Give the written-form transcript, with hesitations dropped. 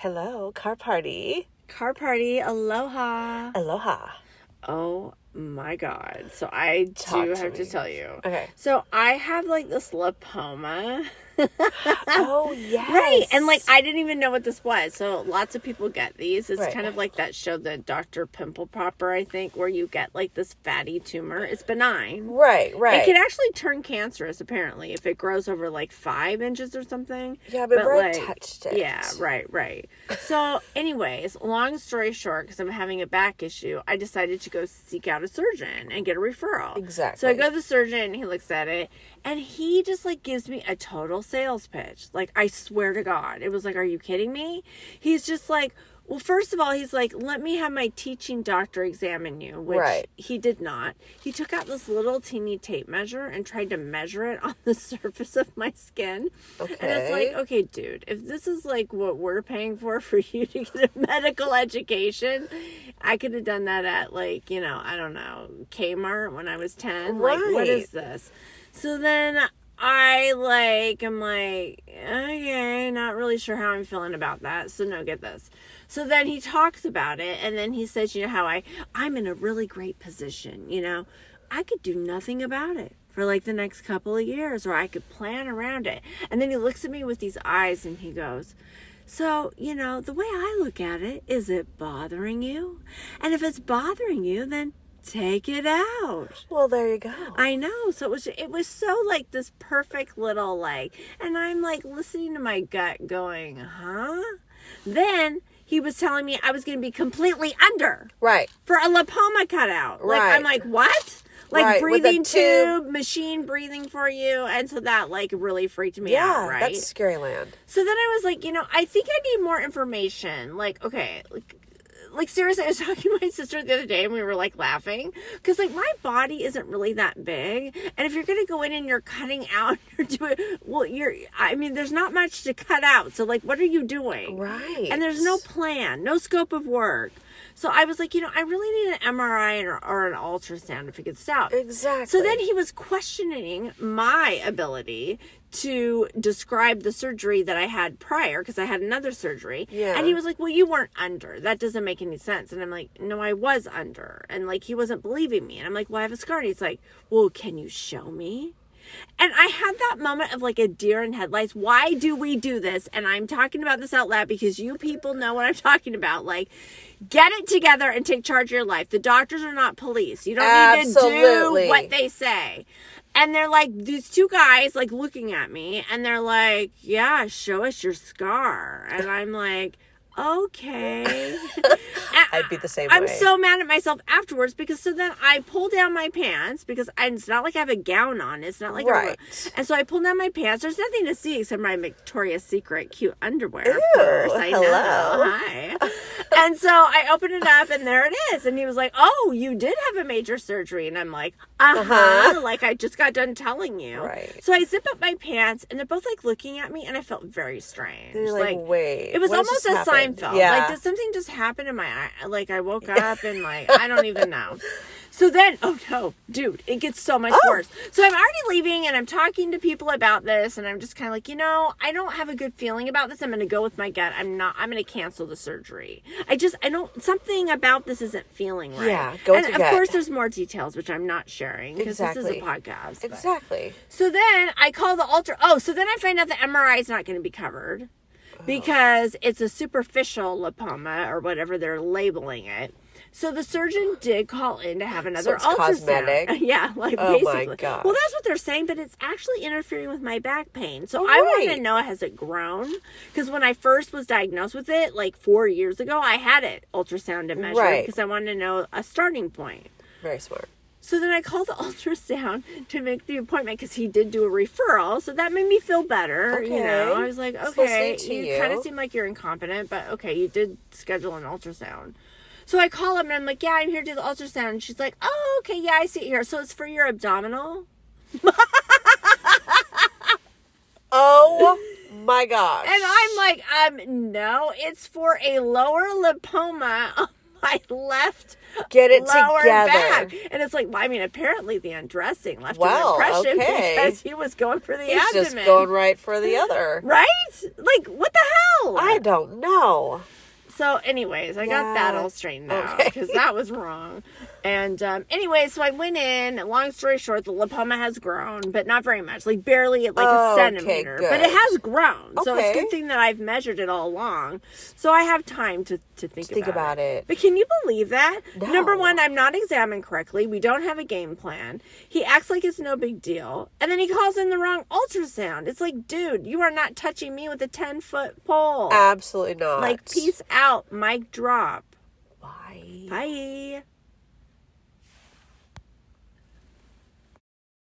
Hello, car party. Car party, aloha. Aloha. Oh my God. So I do have to tell you. Okay. So I have like this lipoma. Oh, yes. Right. And like, I didn't even know what this was. So lots of people get these. It's Right. kind of like that show, the Dr. Pimple Popper, I think, where you get like this fatty tumor. It's benign. Right. It can actually turn cancerous, apparently, if it grows over like 5 inches or something. Yeah, but Brett like, touched it. Yeah, right. So anyways, long story short, because I'm having a back issue, I decided to go seek out a surgeon and get a referral. Exactly. So I go to the surgeon, he looks at it, and he just like gives me a total sales pitch. Like, I swear to God, it was like, are you kidding me? He's just like, well, first of all, he's like, let me have my teaching doctor examine you, which he did not. He took out this little teeny tape measure and tried to measure it on the surface of my skin. Okay. And it's like, okay, dude, if this is like what we're paying for you to get a medical education, I could have done that at like, I don't know, Kmart when I was 10. Right. Like, what is this? So then I'm like, okay, not really sure how I'm feeling about that. So no, get this. So then he talks about it, and then he says, how I'm in a really great position, I could do nothing about it for like the next couple of years, or I could plan around it. And then he looks at me with these eyes and he goes, so, the way I look at it, is it bothering you? And if it's bothering you, then take it out. Well, there you go. I know. So it was so like this perfect little and I'm like listening to my gut going, huh? Then he was telling me I was going to be completely under. Right. For a lipoma cutout. Right. I'm like, what? Like right. breathing tube, machine breathing for you. And so that really freaked me out, right? That's scary land. So then I was like, I think I need more information. Like, okay, like seriously, I was talking to my sister the other day and we were like laughing because like my body isn't really that big, and if you're gonna go in and you're cutting out, you're doing there's not much to cut out, so like what are you doing? Right. And there's no plan, no scope of work. So I was like, I really need an MRI or an ultrasound to figure this out. Exactly. So then he was questioning my ability to describe the surgery that I had prior, because I had another surgery. Yeah. And he was like, well, you weren't under. That doesn't make any sense. And I'm like, no, I was under. And like, he wasn't believing me. And I'm like, well, I have a scar. And he's like, well, can you show me? And I had that moment of like a deer in headlights. Why do we do this? And I'm talking about this out loud because you people know what I'm talking about. Like, get it together and take charge of your life. The doctors are not police. You don't need to do what they say. And they're like, these two guys like looking at me and they're like, yeah, show us your scar. And I'm like, okay. I'd be the same way. I'm so mad at myself afterwards because so then I pull down my pants because it's not like I have a gown on. It's not like and so I pull down my pants. There's nothing to see except my Victoria's Secret cute underwear. Ew, of course. I hello. know. Hi. And so I open it up and there it is. And he was like, oh, you did have a major surgery. And I'm like, uh-huh. Like I just got done telling you. Right. So I zip up my pants and they're both like looking at me and I felt very strange. You're like, wait. It was almost a Seinfeld. Yeah. Like, did something just happen in my eye? Like, I woke up and, like, I don't even know. So then, oh no, dude, it gets so much worse. So I'm already leaving and I'm talking to people about this and I'm just kind of like, I don't have a good feeling about this. I'm going to go with my gut. I'm going to cancel the surgery. Something about this isn't feeling right. Yeah, go with your gut. And of course there's more details, which I'm not sharing because this is a podcast. Exactly. So then I call the so then I find out the MRI is not going to be covered. Because it's a superficial lipoma or whatever they're labeling it. So the surgeon did call in to have another ultrasound. Cosmetic. Yeah, like oh basically. My God. Well, that's what they're saying, but it's actually interfering with my back pain. So I want to know, has it grown? Because when I first was diagnosed with it, like 4 years ago, I had it ultrasound and measured because I wanted to know a starting point. Very smart. So then I called the ultrasound to make the appointment because he did do a referral. So that made me feel better. Okay. I was like, okay, you kind of seem like you're incompetent, but okay, you did schedule an ultrasound. So I call him and I'm like, yeah, I'm here to do the ultrasound. And she's like, oh, okay, yeah, I see it here. So it's for your abdominal? Oh my gosh. And I'm like, no, it's for a lower lipoma on my left Get it lower together. back. And it's like, well, I mean, apparently the undressing left Well, an impression okay. because he was going for the He's abdomen. just going right for the other. Right? Like, what the hell? I don't know. So, anyways, I got that all straightened out Okay. because that was wrong. And anyway, so I went in. Long story short, the lipoma has grown, but not very much, like barely like a centimeter. good. But it has grown, so it's a Okay. good thing that I've measured it all along. So I have time to think about it. But can you believe that? No. Number one, I'm not examined correctly. We don't have a game plan. He acts like it's no big deal, and then he calls in the wrong ultrasound. It's like, dude, you are not touching me with a 10-foot pole. Absolutely not. Like, peace out. Mic drop. Bye. Bye.